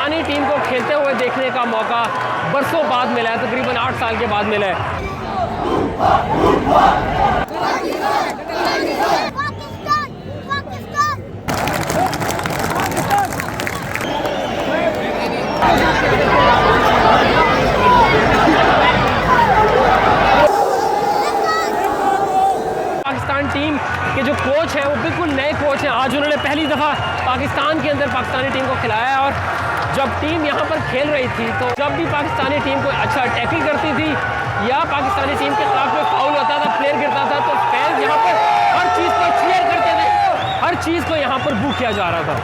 Pakistani team को खेलते हुए देखने का मौका बरसों बाद मिला है, तकरीबन 8 साल के बाद मिला है। पाकिस्तान टीम के जो कोच हैं वो बिल्कुल नए कोच हैं। आज उन्होंने पहली दफ़ा पाकिस्तान के अंदर पाकिस्तानी टीम को खिलाया है। और जब टीम यहाँ पर खेल रही थी तो जब भी पाकिस्तानी टीम को अच्छा टैकल करती थी या पाकिस्तानी टीम के खिलाफ में फाउल होता था, प्लेयर गिरता था, तो फैंस यहाँ पर हर चीज़ को चीयर करते थे, हर चीज़ को यहाँ पर बू किया जा रहा था।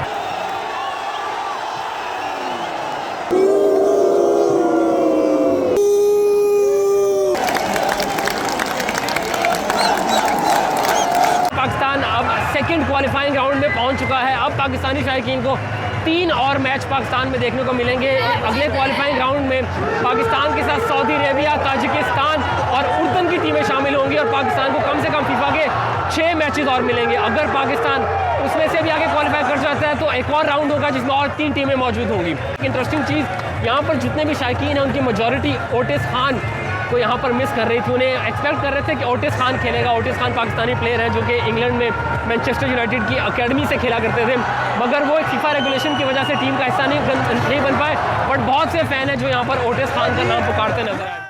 पाकिस्तान अब सेकंड क्वालिफाइंग राउंड में पहुंच चुका है। अब पाकिस्तानी शायकीन को 3 और मैच पाकिस्तान में देखने को मिलेंगे। अगले क्वालिफाइंग राउंड में पाकिस्तान के साथ सऊदी अरेबिया, ताजिकिस्तान और उर्दन की टीमें शामिल होंगी और पाकिस्तान को कम से कम फीफा के 6 मैचेस और मिलेंगे। अगर पाकिस्तान उसमें से भी आगे क्वालिफाई कर जाता है तो एक और राउंड होगा जिसमें और 3 टीमें मौजूद होंगी। इंटरेस्टिंग चीज़ यहाँ पर जितने भी शायकीन हैं उनकी मेजॉरिटी ओटिस खान को यहाँ पर मिस कर रही थी। उन्हें एक्सपेक्ट कर रहे थे कि ओटिस खान खेलेगा। ओटिस खान पाकिस्तानी प्लेयर है जो कि इंग्लैंड में मैनचेस्टर यूनाइटेड की अकेडमी से खेला करते थे, मगर वो एक फीफा रेगुलेशन की वजह से टीम का हिस्सा नहीं बन पाए। बट बहुत से फ़ैन हैं जो यहाँ पर ओटिस खान का नाम पुकारते नजर आए।